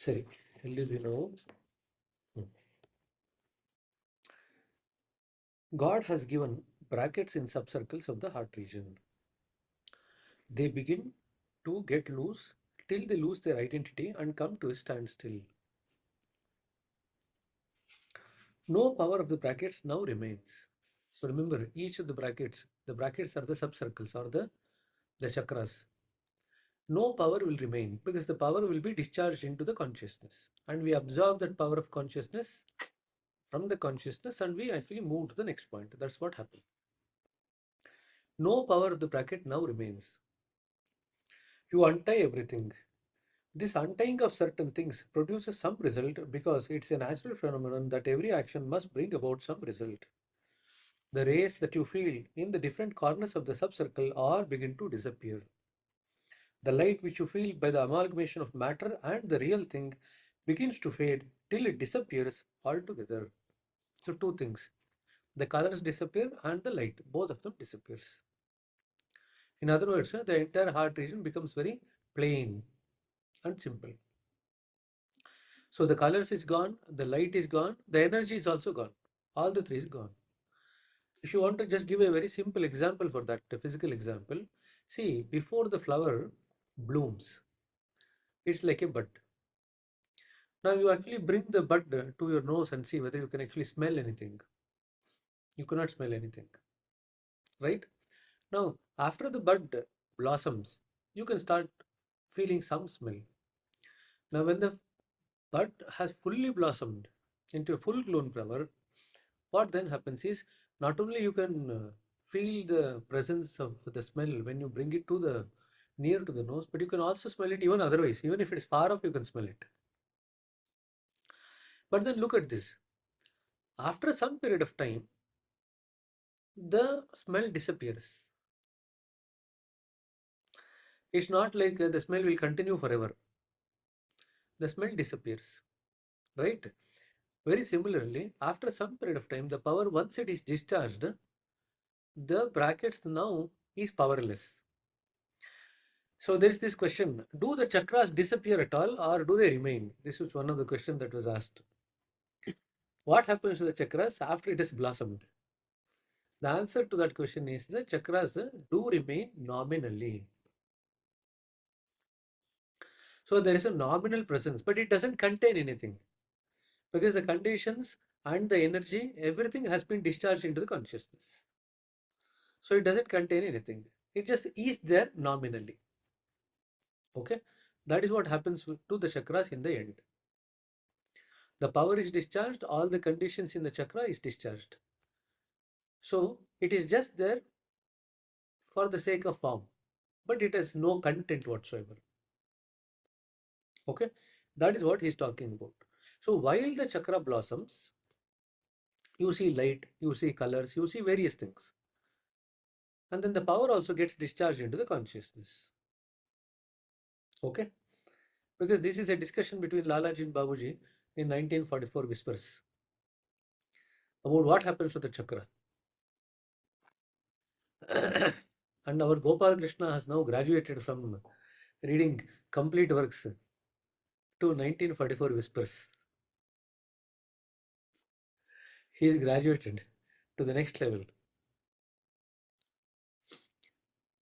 ಸರಿ, ಎಲ್ಲಿದ್ವಿ ನಾವು? God has given brackets in subcircles of the heart region. They begin to get loose till they lose their identity and come to a standstill. No power of the brackets now remains. So remember, each of the brackets are the subcircles or the chakras. No power will remain because the power will be discharged into the consciousness. And we absorb that power of consciousness from the consciousness and we actually move to the next point. That's what happened. No power of the bracket now remains. You untie everything. This untying of certain things produces some result because it's a natural phenomenon that every action must bring about some result. The rays that you feel in the different corners of the subcircle all begin to disappear. The light which you feel by the amalgamation of matter and the real thing begins to fade till it disappears altogether. So two things. The colors disappear and the light, both of them disappears. In other words, the entire heart region becomes very plain and simple. So the colors is gone, the light is gone, the energy is also gone. All the three is gone. If you want to just give a very simple example for that, a physical example, see, before the flower blooms, it's like a bud. Now you actually bring the bud to your nose and see whether you can actually smell anything. You cannot smell anything, right? Now, after the bud blossoms, you can start feeling some smell. Now, when the bud has fully blossomed into a full-blown flower, what then happens is not only you can feel the presence of the smell when you bring it to the near to the nose, but you can also smell it even otherwise. Even if it is far off, you can smell it. But then look at this. After some period of time, the smell disappears. It's not like the smell will continue forever. The smell disappears, right? Very similarly, after some period of time, the power, once it is discharged, the brackets now is powerless. So there is this question, do the chakras disappear at all or do they remain? This was one of the questions that was asked. What happens to the chakras after it has blossomed? The answer to that question is the chakras do remain nominally. So there is a nominal presence, but it doesn't contain anything because the conditions and the energy, everything has been discharged into the consciousness. So it doesn't contain anything. It just is there nominally. Okay, that is what happens to the chakras in the end. The power is discharged, all the conditions in the chakra is discharged. So it is just there for the sake of form, but it has no content whatsoever. Okay, that is what he is talking about. So while the chakra blossoms, you see light, you see colors, you see various things. And then the power also gets discharged into the consciousness. Okay, because this is a discussion between Lalaji and Babuji in 1944 Whispers about what happens to the chakra. And our Gopal Krishna has now graduated from reading complete works to 1944 Whispers. He is graduated to the next level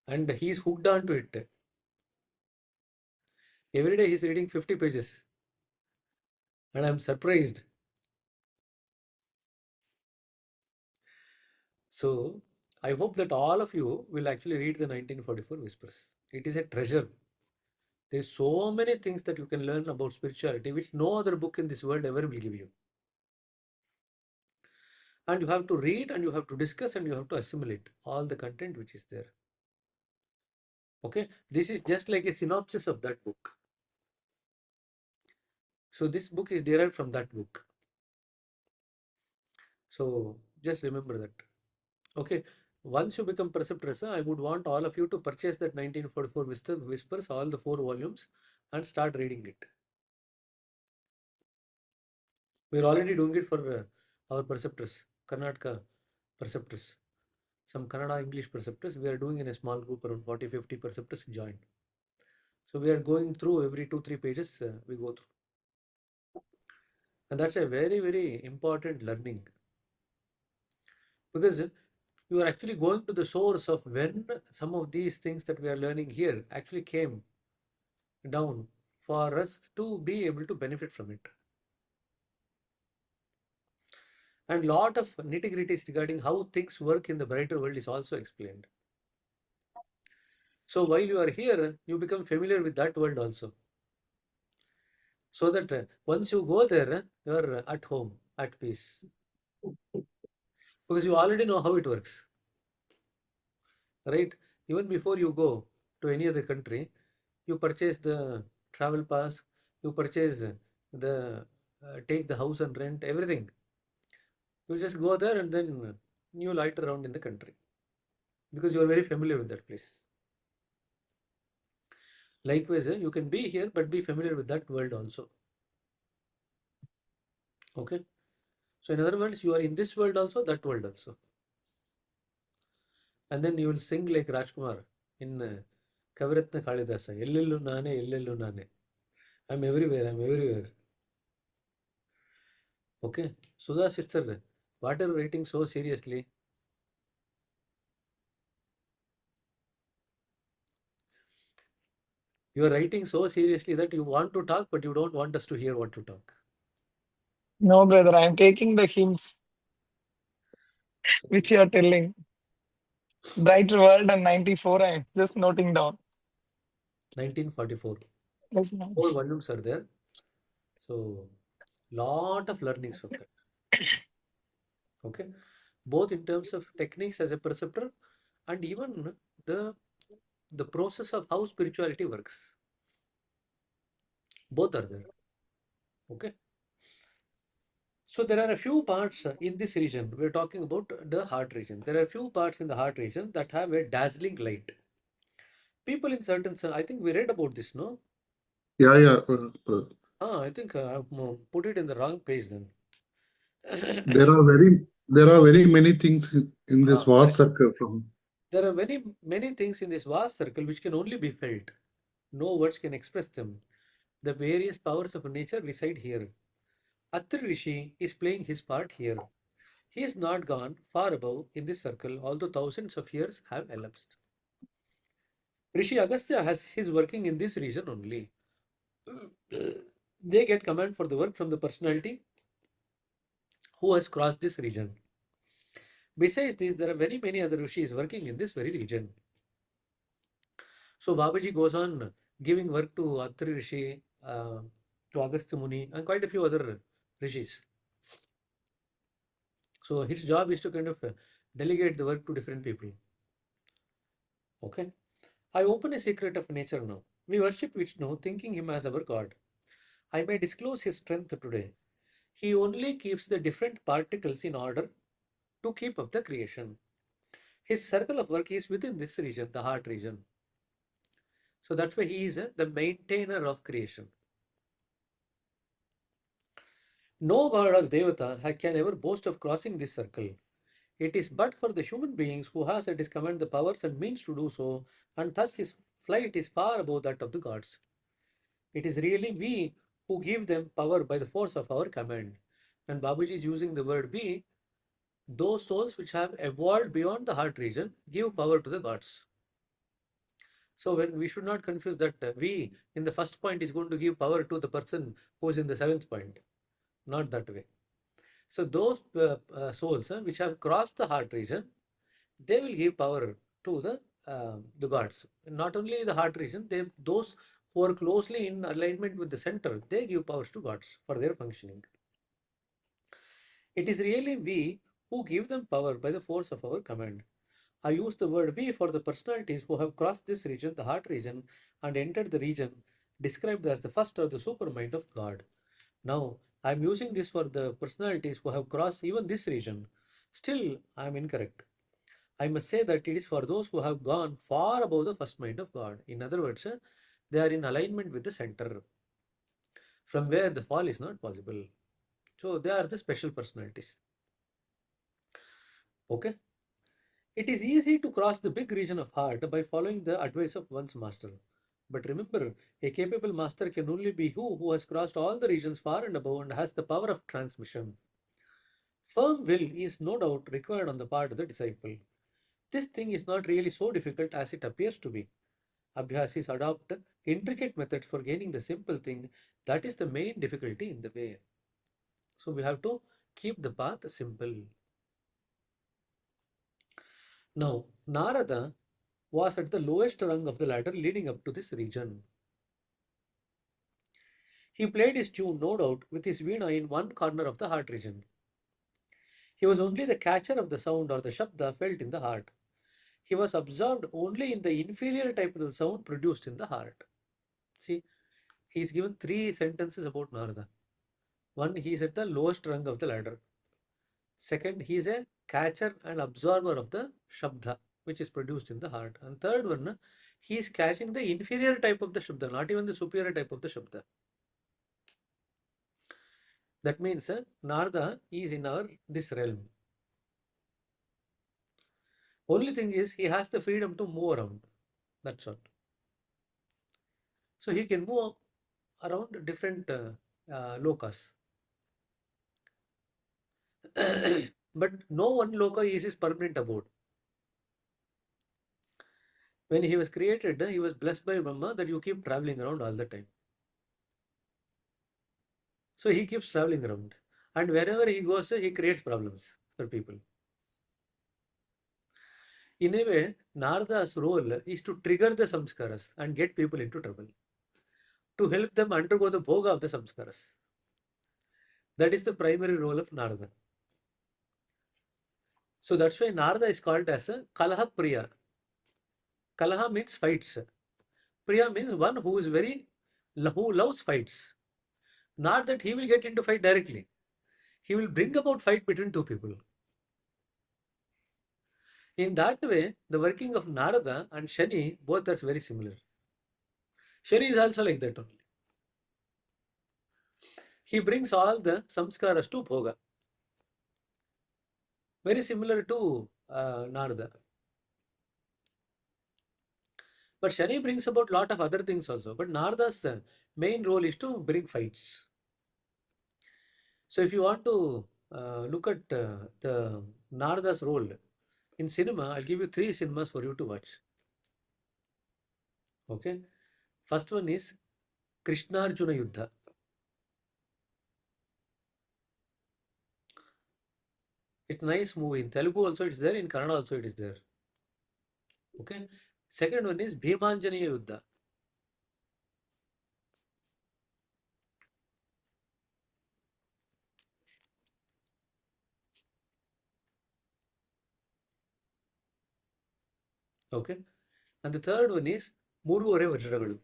and he is hooked on to it. Every day he is reading 50 pages and I am surprised. So I hope that all of you will actually read the 1944 Whispers. It is a treasure. There's so many things that you can learn about spirituality which no other book in this world ever will give you. And you have to read and you have to discuss and you have to assimilate all the content which is there. Okay, this is just like a synopsis of that book. So this book is derived from that book. So just remember that. Okay, once you become preceptors, I would want all of you to purchase that 1944 Whispers, all the 4 volumes, and start reading it. We're already doing it for our preceptors, Karnataka preceptors, some Kannada English preceptors. We are doing in a small group, around 40-50 preceptors join. So we are going through every 2-3 pages, we go through. And that's a very, very important learning, because you are actually going to the source of when some of these things that we are learning here actually came down for us to be able to benefit from it. And lot of nitty-gritties regarding how things work in the brighter world is also explained. So while you are here, you become familiar with that world also. So that once you go there, you are at home, at peace. Because you already know how it works, right? Even before you go to any other country, you purchase the travel pass, you purchase the take the house and rent, everything. You just go there and then you light around in the country because you are very familiar with that place. Likewise, you can be here but be familiar with that world also. Okay. So in other words, you are in this world also, that world also. And then you will sing like Rajkumar in Kavaratna Kalidasa. Ellellu nane, ellellu nane. I'm everywhere, I'm everywhere. Okay. Sudha sister, what are you writing so seriously? You are writing so seriously that you want to talk, but you don't want us to hear what to talk. No, brother, I am taking the hints So, which you are telling. Brighter world and 94, I am just noting down. 1944. Yes, ma'am. 4 volumes are there. So, lot of learnings from that. Okay. Both in terms of techniques as a perceptor and even the the process of how spirituality works. Both are there. Okay. So there are a few parts in this region. We're talking about the heart region. There are a few parts in the heart region that have a dazzling light. People in certain, I think we read about this, no? Yeah, yeah. I think I've put it in the wrong page then. There are very many things in this Ah, vast correct. circle from. There are many, many things in this vast circle which can only be felt. No words can express them. The various powers of nature reside here. Atri Rishi is playing his part here. He is not gone far above in this circle, although thousands of years have elapsed. Rishi Agastya has his working in this region only. They get command for the work from the personality who has crossed this region. Besides this, there are very many other rishis working in this very region. So Babaji goes on giving work to Atri Rishi, to Agastya Muni, and quite a few other rishis. So his job is to kind of delegate the work to different people. Okay. I open a secret of nature now. We worship Vishnu, thinking him as our God. I may disclose his strength today. He only keeps the different particles in order to keep up the creation. His circle of work is within this region, the heart region. So that's why he is the maintainer of creation. No god or devata can ever boast of crossing this circle. It is but for the human beings who has at his command the powers and means to do so, and thus his flight is far above that of the gods. It is really we who give them power by the force of our command. And Babaji is using the word we, those souls which have evolved beyond the heart region give power to the gods. So when we should not confuse that we in the first point is going to give power to the person who is in the seventh point. Not that way. So those souls which have crossed the heart region, they will give power to the gods. Not only the heart region, those who are closely in alignment with the center, they give powers to gods for their functioning. It is really we who give them power by the force of our command. I use the word we for the personalities who have crossed this region, the heart region, and entered the region described as the first or the supermind of God. Now, I am using this for the personalities who have crossed even this region. Still, I am incorrect. I must say that it is for those who have gone far above the first mind of God. In other words, they are in alignment with the center, from where the fall is not possible. So, they are the special personalities. Okay. It is easy to cross the big region of heart by following the advice of one's master. But remember, a capable master can only be who has crossed all the regions far and above and has the power of transmission. Firm will is no doubt required on the part of the disciple. This thing is not really so difficult as it appears to be. Abhyasis adopt intricate methods for gaining the simple thing. That is the main difficulty in the way. So we have to keep the path simple. Now, Narada was at the lowest rung of the ladder leading up to this region. He played his tune, no doubt, with his veena in one corner of the heart region. He was only the catcher of the sound or the shabda felt in the heart. He was absorbed only in the inferior type of the sound produced in the heart. See, he is given three sentences about Narada. One, he is at the lowest rung of the ladder. Second, he is a catcher and absorber of the shabda, which is produced in the heart. And third one, he is catching the inferior type of the shabda, not even the superior type of the shabda. That means Narada is in this realm. Only thing is he has the freedom to move around. That's all. So he can move around different lokas. But no one loka is his permanent abode. When he was created, he was blessed by Brahma that you keep traveling around all the time. So he keeps traveling around. And wherever he goes, he creates problems for people. In a way, Narada's role is to trigger the samskaras and get people into trouble, to help them undergo the bhoga of the samskaras. That is the primary role of Narada. So that's why Narada is called as a Kalaha Priya. Kalaha means fights. Priya means one who loves fights. Not that he will get into fight directly. He will bring about fight between two people. In that way, the working of Narada and Shani both are very similar. Shani is also like that only. He brings all the samskaras to bhoga. Very similar to Narada. But Shani brings about lot of other things also. But Narada's main role is to bring fights. So if you want to look at the Narada's role in cinema, I'll give you 3 cinemas for you to watch. Okay. First one is Krishna Arjuna Yuddha. It's a nice movie. In Telugu also it's there. In Kannada also it is there. Okay. Second one is Bhimanjaniya Yuddha. Okay. And the third one is Muruvare Vajragalu.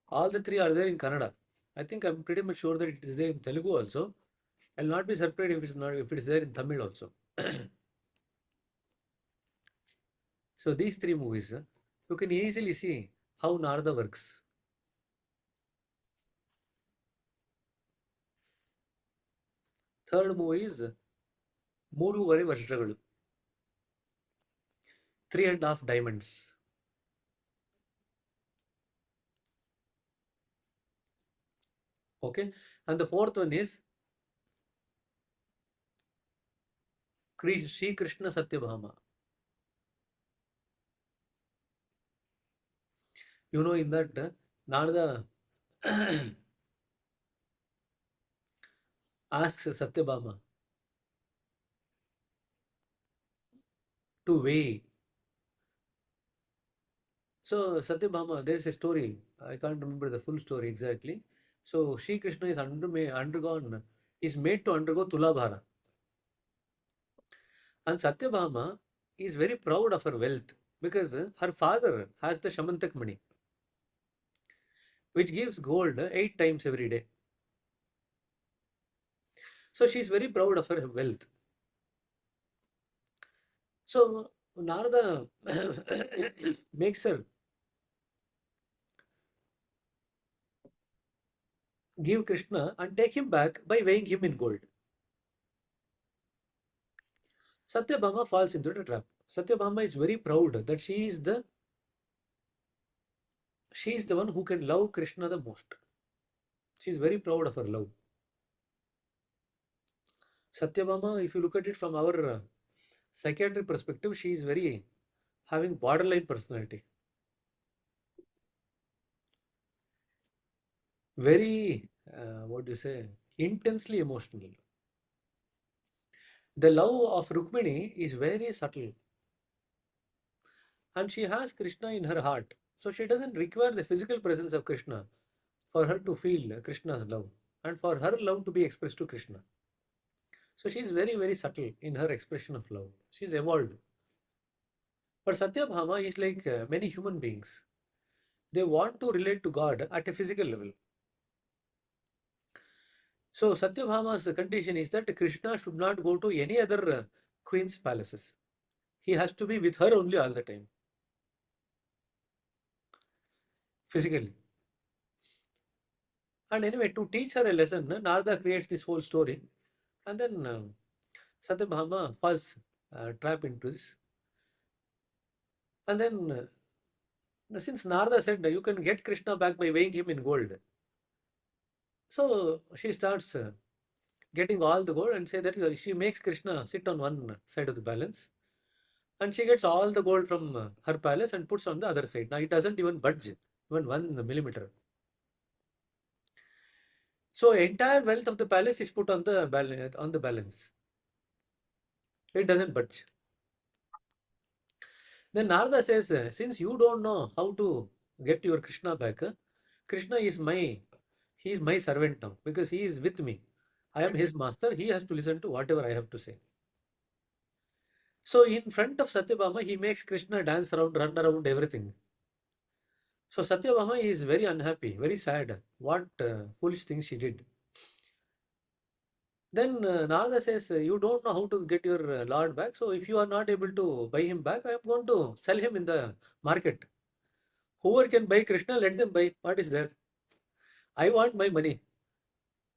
All the 3 are there in Kannada. I think I'm pretty much sure that it is there in Telugu also. I'll not be surprised if it is there in Tamil also. So these 3 movies, you can easily see how Narada works. Third movie is Muruvare Vajragalu. 3.5 diamonds. Okay. And the fourth one is Sri Krishna Satyabhama. You know, in that Narada asks Satyabhama to weigh. So Satyabhama, there is a story. I can't remember the full story exactly. So Sri Krishna is made to undergo Tulabhara. And Satyabhama is very proud of her wealth because her father has the Shamantak money, which gives gold 8 times every day. So she is very proud of her wealth. So Narada makes her give Krishna and take him back by weighing him in gold. Satyabhama falls into the trap. Satyabhama is very proud that she is the one who can love Krishna the most. She is very proud of her love. Satyabhama, if you look at it from our psychiatric perspective, she is very having borderline personality. Very, what do you say, intensely emotional. The love of Rukmini is very subtle. And she has Krishna in her heart. So she doesn't require the physical presence of Krishna for her to feel Krishna's love and for her love to be expressed to Krishna. So she is very, very subtle in her expression of love. She is evolved. But Satyabhama is like many human beings. They want to relate to God at a physical level. So Satyabhama's condition is that Krishna should not go to any other queen's palaces. He has to be with her only all the time. Physically. And anyway, to teach her a lesson, Narada creates this whole story. And then Satyabhama falls trap into this. And then, since Narada said you can get Krishna back by weighing him in gold, so she starts getting all the gold and say that she makes Krishna sit on one side of the balance, and she gets all the gold from her palace and puts on the other side. Now it doesn't even budge, even 1 millimeter. So entire wealth of the palace is put on the balance. It doesn't budge. Then Narada says, since you don't know how to get your Krishna back, Krishna is he is my servant now because he is with me. I am his master. He has to listen to whatever I have to say. So in front of Satyabhama, he makes Krishna dance around, run around, everything. So Satyabhama is very unhappy, very sad. What foolish things she did. Then Narada says, you don't know how to get your lord back. So if you are not able to buy him back, I am going to sell him in the market. Whoever can buy Krishna, let them buy. What is there? I want my money.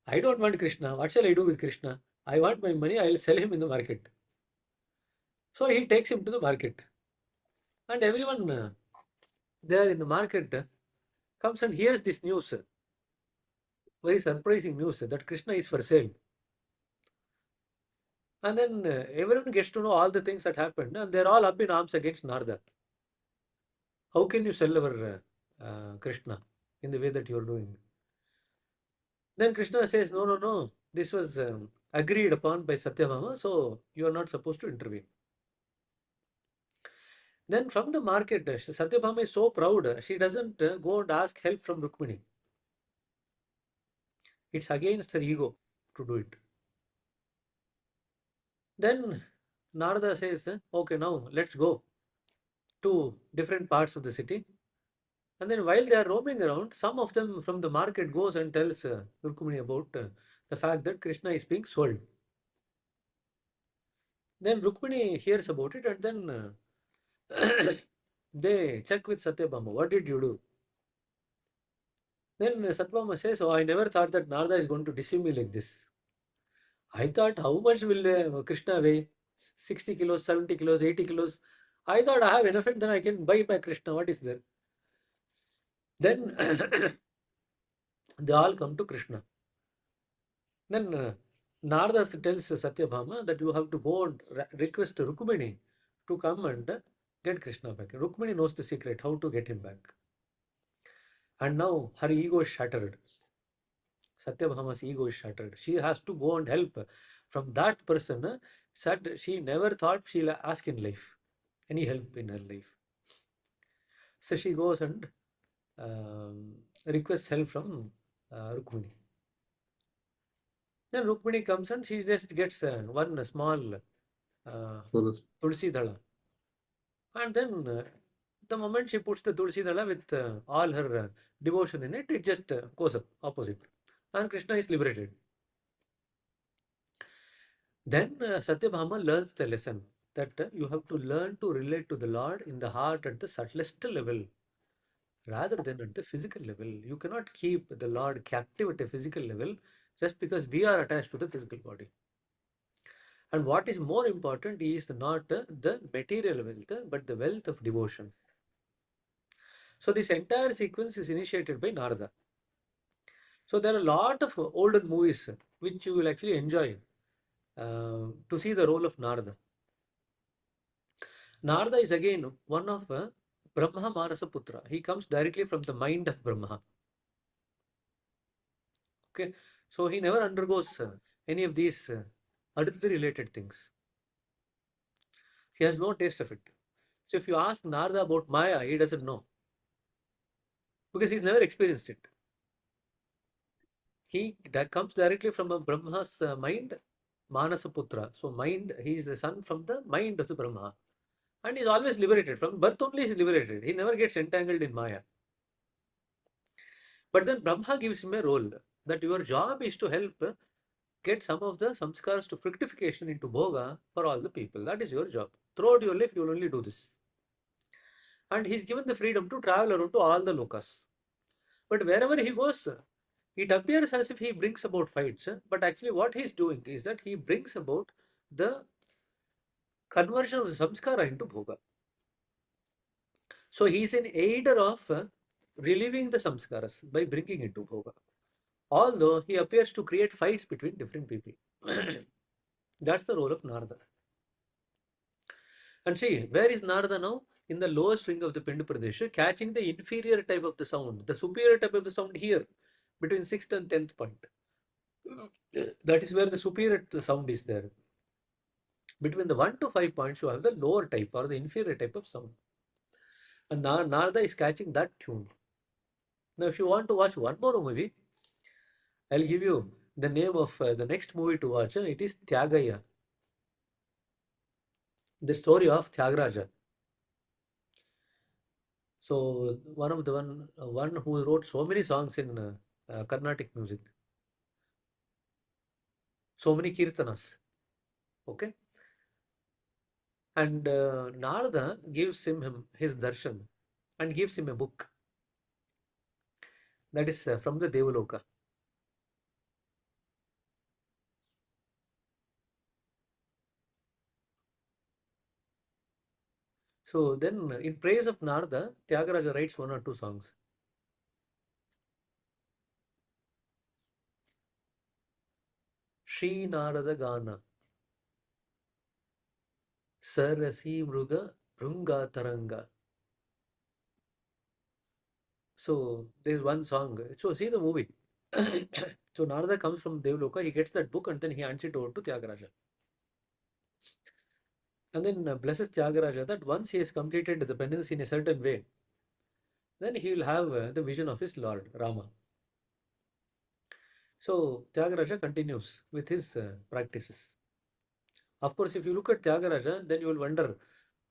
I don't want Krishna. What shall I do with Krishna? I want my money. I will sell him in the market. So he takes him to the market. And everyone there in the market comes and hears this news. Very surprising news that Krishna is for sale. And then everyone gets to know all the things that happened. And they're all up in arms against Narada. How can you sell our Krishna in the way that you're doing? Then Krishna says, no, no, no. This was agreed upon by Satyabhama, so you are not supposed to intervene. Then from the market, Satyabhama is so proud, she doesn't go and ask help from Rukmini. It's against her ego to do it. Then Narada says, okay, now let's go to different parts of the city. And then while they are roaming around, some of them from the market goes and tells Rukmini about the fact that Krishna is being sold. Then Rukmini hears about it and then they check with Satyabhama, what did you do? Then Satyabhama says, oh, I never thought that Narada is going to deceive me like this. I thought, how much will Krishna weigh? 60 kilos, 70 kilos, 80 kilos. I thought I have enough and then I can buy my Krishna. What is there? Then they all come to Krishna. Then Narada tells Satyabhama that you have to go and request Rukmini to come and get Krishna back. Rukmini knows the secret, how to get him back. And now her ego is shattered. Satyabhama's ego is shattered. She has to go and help from that person. Said she never thought she'll ask in life any help in her life. So she goes and requests help from Rukmini. Then Rukmini comes and she just gets one small tulsi dhala. And then the moment she puts the tulsi dhala with all her devotion in it, it just goes up opposite. And Krishna is liberated. Then Satyabhama learns the lesson that you have to learn to relate to the Lord in the heart at the subtlest level rather than at the physical level. You cannot keep the Lord captive at a physical level just because we are attached to the physical body. And what is more important is not the material wealth, but the wealth of devotion. So this entire sequence is initiated by Narada. So there are a lot of older movies which you will actually enjoy to see the role of Narada. Narada is again one of Brahma Manasa Putra. He comes directly from the mind of Brahma. Okay, so he never undergoes any of these earthly related things. He has no taste of it. So if you ask Narada about Maya, he doesn't know because he's never experienced it. That comes directly from a Brahma's mind, Manasa Putra. So mind, he is the son from the mind of the Brahma. And he's always liberated. From birth only he's liberated. He never gets entangled in Maya. But then Brahma gives him a role that your job is to help get some of the samskars to fructification into bhoga for all the people. That is your job. Throughout your life, you will only do this. And he's given the freedom to travel around to all the lokas. But wherever he goes, it appears as if he brings about fights. But actually, what he's doing is that he brings about the conversion of the samskara into bhoga. So he's an aider of relieving the samskaras by bringing into bhoga. Although he appears to create fights between different people. That's the role of Narada. And see, where is Narada now? In the lowest ring of the Pindu Pradesh, catching the inferior type of the sound. The superior type of the sound here, between 6th and 10th point. That is where the superior sound is there. Between the 1 to 5 points, you have the lower type or the inferior type of sound. And Narada is catching that tune. Now, if you want to watch one more movie, I'll give you the name of the next movie to watch. It is Tyagaya, the story of Tyagaraja. So one of the one who wrote so many songs in Carnatic music, so many kirtanas. Okay, and Narada gives him his darshan and gives him a book that is from the Devaloka. So then, in praise of Narada, Tyagaraja writes one or two songs. Shri Narada Gana, Sarasi Mruga Brunga Taranga. So there's one song. So see the movie. So Narada comes from Devaloka, he gets that book and then he hands it over to Tyagaraja. And then blesses Tyagaraja that once he has completed the penance in a certain way, then he will have the vision of his Lord, Rama. So Tyagaraja continues with his practices. Of course, if you look at Tyagaraja, then you will wonder,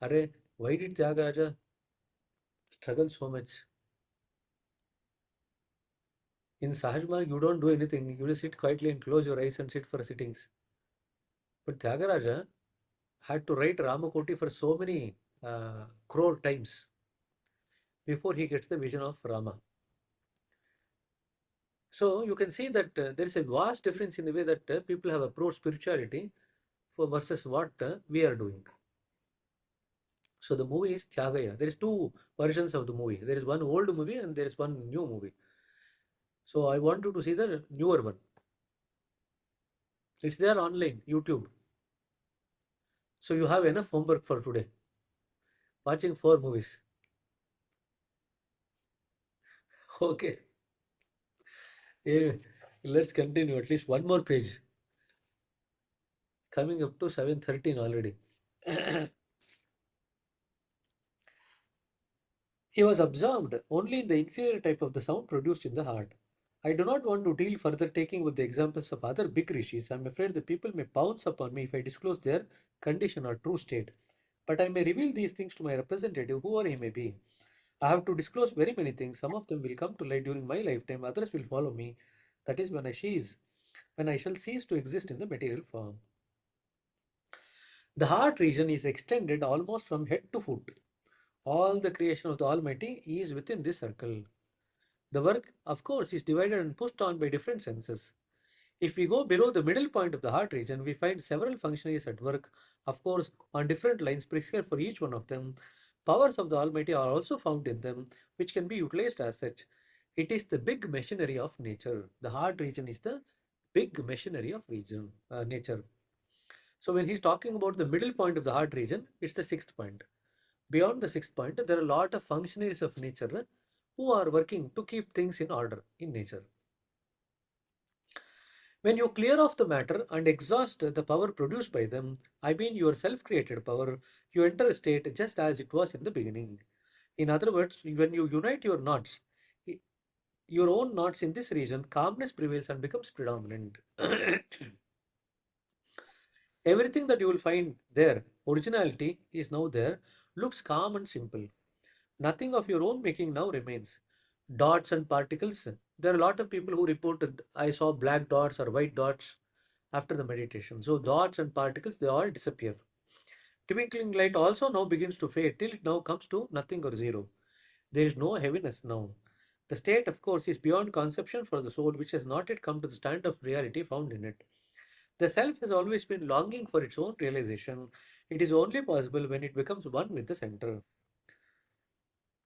Arre, why did Tyagaraja struggle so much? In Sahajmarg, you don't do anything. You just sit quietly and close your eyes and sit for sittings. But Tyagaraja had to write Ramakoti for so many crore times before he gets the vision of Rama. So you can see that there is a vast difference in the way that people have approached spirituality for versus what we are doing. So the movie is Tyagaya. There is two versions of the movie. There is one old movie and there is one new movie. So I want you to see the newer one. It's there online, YouTube. So you have enough homework for today. Watching 4 movies. Okay. Yeah, let's continue. At least one more page. Coming up to 7:13 already. He was absorbed only in the inferior type of the sound produced in the heart. I do not want to deal further taking with the examples of other big rishis. I am afraid the people may pounce upon me if I disclose their condition or true state. But I may reveal these things to my representative, whoever he may be. I have to disclose very many things. Some of them will come to light during my lifetime, others will follow me. That is when I shall cease to exist in the material form. The heart region is extended almost from head to foot. All the creation of the Almighty is within this circle. The work, of course, is divided and pushed on by different senses. If we go below the middle point of the heart region, we find several functionaries at work, of course, on different lines prescribed for each one of them. Powers of the Almighty are also found in them, which can be utilized as such. It is the big machinery of nature. The heart region is the big machinery of nature. So when he's talking about the middle point of the heart region, it's the sixth point. Beyond the sixth point, there are a lot of functionaries of nature who are working to keep things in order in nature. When you clear off the matter and exhaust the power produced by them, I mean your self-created power, you enter a state just as it was in the beginning. In other words, when you unite your knots, your own knots in this region, calmness prevails and becomes predominant. Everything that you will find there, originality is now there, looks calm and simple. Nothing of your own making now remains. Dots and particles. There are a lot of people who reported, I saw black dots or white dots after the meditation. So dots and particles, they all disappear. Twinkling light also now begins to fade till it now comes to nothing or zero. There is no heaviness now. The state, of course, is beyond conception for the soul, which has not yet come to the stand of reality found in it. The self has always been longing for its own realization. It is only possible when it becomes one with the center.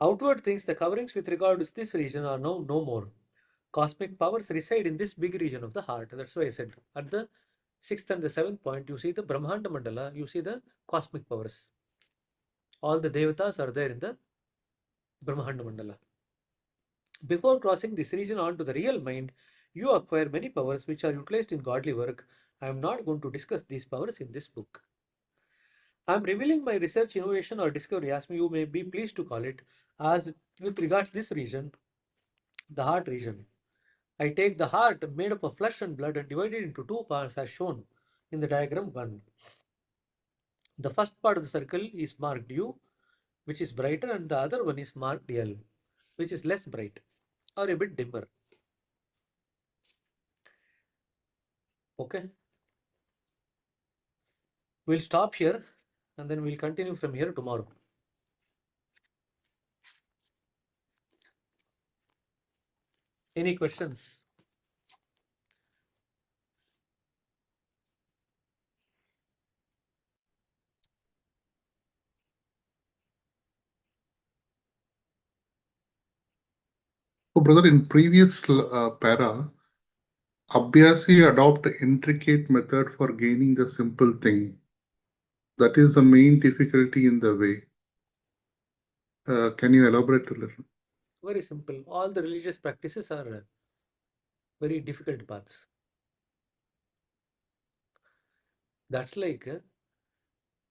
Outward things, the coverings with regard to this region are now no more. Cosmic powers reside in this big region of the heart. That's why I said at the sixth and the seventh point, you see the Brahmanda Mandala, you see the cosmic powers. All the Devatas are there in the Brahmanda Mandala. Before crossing this region onto the real mind, you acquire many powers which are utilized in godly work. I am not going to discuss these powers in this book. I am revealing my research, innovation, or discovery, as you may be pleased to call it, as with regards to this region, the heart region. I take the heart made up of flesh and blood and divide it into two parts as shown in the diagram 1. The first part of the circle is marked U, which is brighter, and the other one is marked L, which is less bright or a bit dimmer. Okay. We'll stop here and then we'll continue from here tomorrow. Any questions? So, brother, in previous para, Abhyasi adopt intricate method for gaining the simple thing. That is the main difficulty in the way. Can you elaborate a little? Very simple. All the religious practices are very difficult paths. That's like,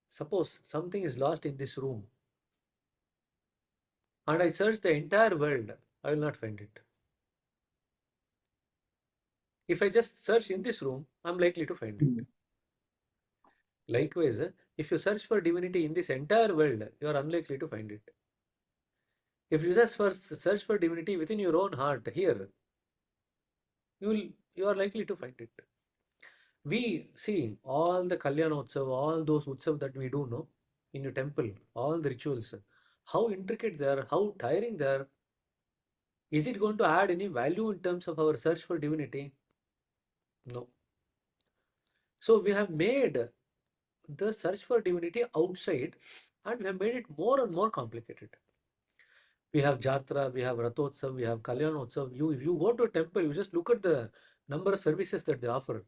suppose something is lost in this room and I search the entire world, I will not find it. If I just search in this room, I'm likely to find it. Likewise, if you search for divinity in this entire world, you are unlikely to find it. If you just first search for divinity within your own heart here, you are likely to find it. We see all the Kalyanotsav, all those Utsav that we do know in your temple, all the rituals, how intricate they are, how tiring they are. Is it going to add any value in terms of our search for divinity? No. So we have made the search for divinity outside and we have made it more and more complicated. We have Jatra, we have Rathotsav, we have Kalyanotsav. If you go to a temple, you just look at the number of services that they offer.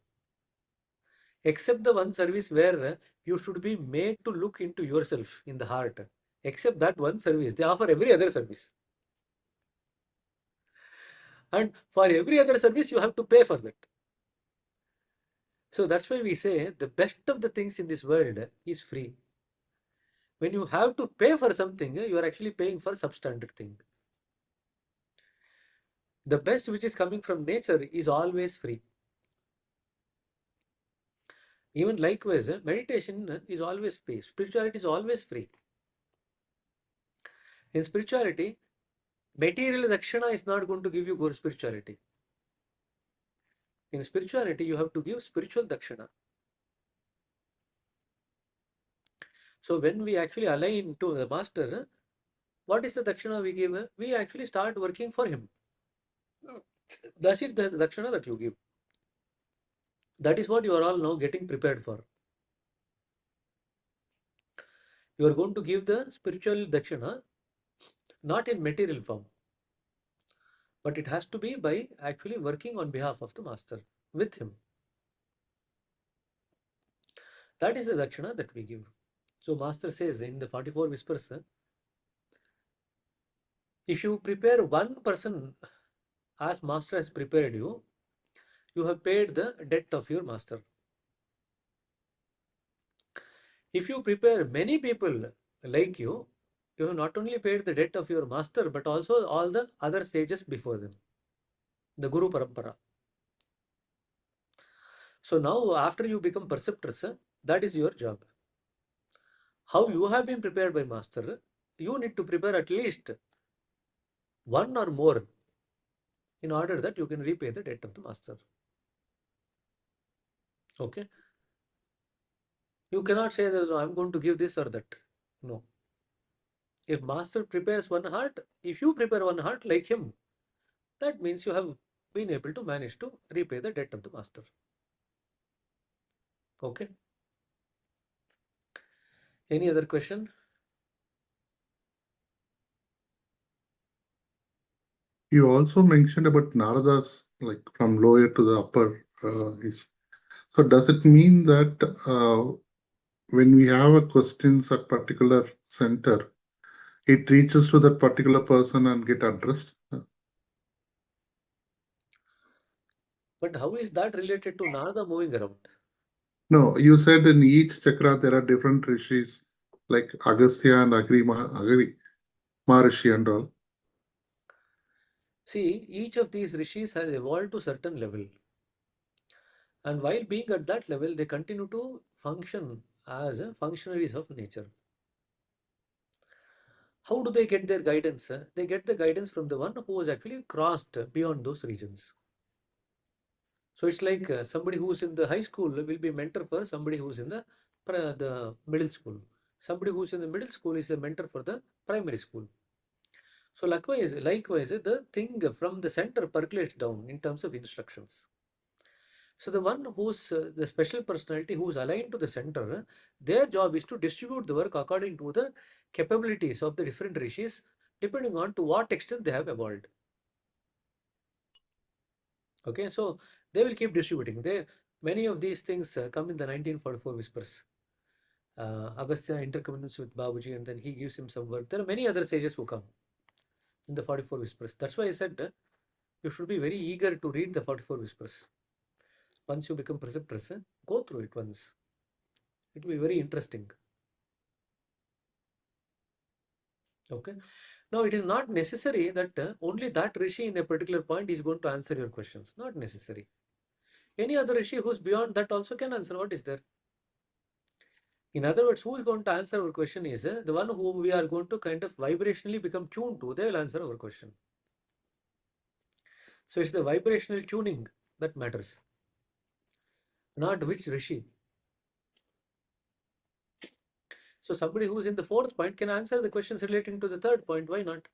Except the one service where you should be made to look into yourself in the heart. Except that one service, they offer every other service. And for every other service, you have to pay for that. So that's why we say the best of the things in this world is free. When you have to pay for something, you are actually paying for substandard thing. The best which is coming from nature is always free. Even likewise, meditation is always free. Spirituality is always free. In spirituality, material dakshina is not going to give you good spirituality. In spirituality, you have to give spiritual dakshina. So when we actually align to the master, what is the dakshina we give? We actually start working for him. That's it, the dakshina that you give. That is what you are all now getting prepared for. You are going to give the spiritual dakshina not in material form, but it has to be by actually working on behalf of the master with him. That is the dakshina that we give. So master says in the 44 whispers, if you prepare one person as master has prepared you, you have paid the debt of your master. If you prepare many people like you have not only paid the debt of your master, but also all the other sages before them, the Guru Parampara. So now, after you become preceptors, that is your job. How you have been prepared by master, you need to prepare at least one or more in order that you can repay the debt of the master. Okay? You cannot say that I'm going to give this or that. No. If master prepares one heart, if you prepare one heart like him, that means you have been able to manage to repay the debt of the master. Okay? Any other question? You also mentioned about Narada's, like from lower to the upper. So does it mean that when we have a questions at particular center, it reaches to that particular person and get addressed? But how is that related to Narada moving around? No, you said in each chakra there are different rishis like Agastya and Agri Maharishi and all. See, each of these rishis has evolved to certain level. And while being at that level, they continue to function as functionaries of nature. How do they get their guidance? They get the guidance from the one who has actually crossed beyond those regions. So it's like somebody who's in the high school will be mentor for somebody who's in the middle school. Somebody who's in the middle school is a mentor for the primary school. So likewise, the thing from the center percolates down in terms of instructions. So the one who's the special personality who's aligned to the center, their job is to distribute the work according to the capabilities of the different rishis, depending on to what extent they have evolved. Okay, so they will keep distributing. Many of these things come in the 1944 whispers. Agastya intercommunicates with Babuji and then he gives him some work. There are many other sages who come in the 44 whispers. That's why I said you should be very eager to read the 44 whispers. Once you become preceptors, go through it once. It will be very interesting. Okay. Now it is not necessary that only that rishi in a particular point is going to answer your questions. Not necessary. Any other rishi who's beyond that also can answer. What is there? In other words, who is going to answer our question is the one whom we are going to kind of vibrationally become tuned to. They will answer our question. So it's the vibrational tuning that matters, not which rishi. So somebody who's in the fourth point can answer the questions relating to the third point. Why not?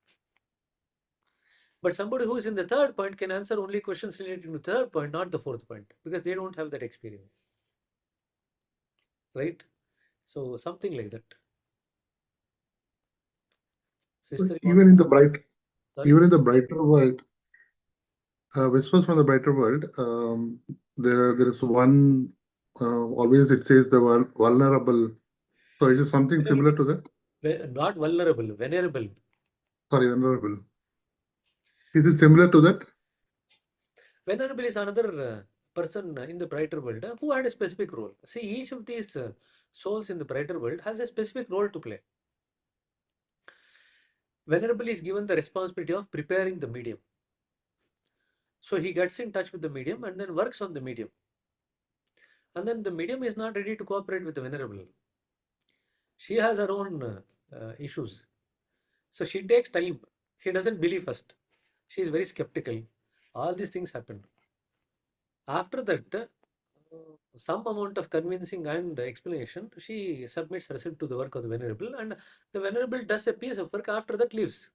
But somebody who is in the third point can answer only questions relating to the third point, not the fourth point, because they don't have that experience. Right? So something like that. Sister, Even in the sorry? even in the brighter world, whispers from the brighter world, there is one, always it says the vulnerable. So is it something similar to that? Not vulnerable, venerable. Sorry, vulnerable. Is it similar to that? Venerable is another person in the brighter world who had a specific role. See, each of these souls in the brighter world has a specific role to play. Venerable is given the responsibility of preparing the medium. So he gets in touch with the medium and then works on the medium. And then the medium is not ready to cooperate with the venerable. She has her own issues. So she takes time. She doesn't believe first. She is very skeptical. All these things happen. After that, some amount of convincing and explanation, she submits herself to the work of the Venerable, and the Venerable does a piece of work, after that leaves.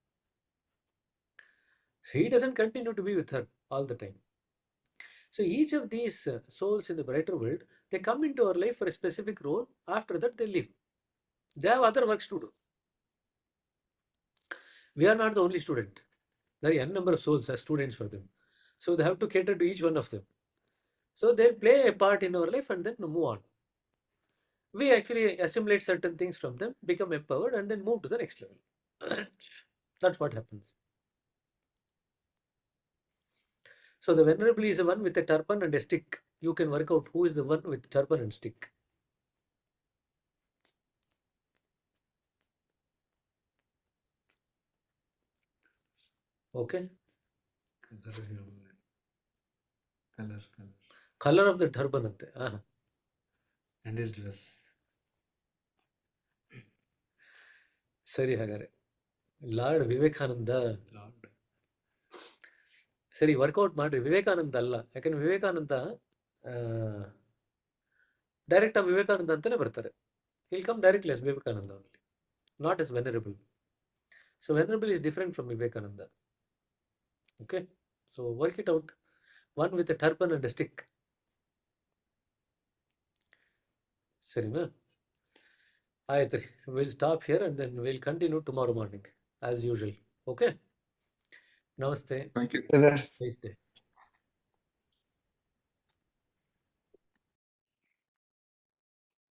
So he doesn't continue to be with her all the time. So each of these souls in the brighter world, they come into our life for a specific role. After that, they leave. They have other works to do. We are not the only student. There are n number of souls as students for them. So they have to cater to each one of them. So they play a part in our life and then move on. We actually assimilate certain things from them, become empowered, and then move to the next level. That's what happens. So the venerable is the one with a turban and a stick. You can work out who is the one with turban and stick. Okay. Color of the turban ante. And his dress. ಸರಿ ಹಾಗಾದ್ರೆ lord Vivekananda Lord. ಸರಿ workout ಮಾಡ್ರಿ. ವಿವೇಕಾನಂದ ಅಲ್ಲ, ಯಾಕಂದ್ರೆ Vivekananda direct ಆಗಿ ವಿವೇಕಾನಂದ ಅಂತಾನೆ ಬರ್ತಾರೆ. Will come directly as Vivekananda only, not as venerable. So venerable is different from vivekananda. Okay, so work it out. One with a turban and a stick. ಸರಿನಾ? ಆಯ್ತು ರೀ, will stop here and then we'll continue tomorrow morning as usual. Okay, ನಮಸ್ತೆ. Thank you. Brother. Nice day.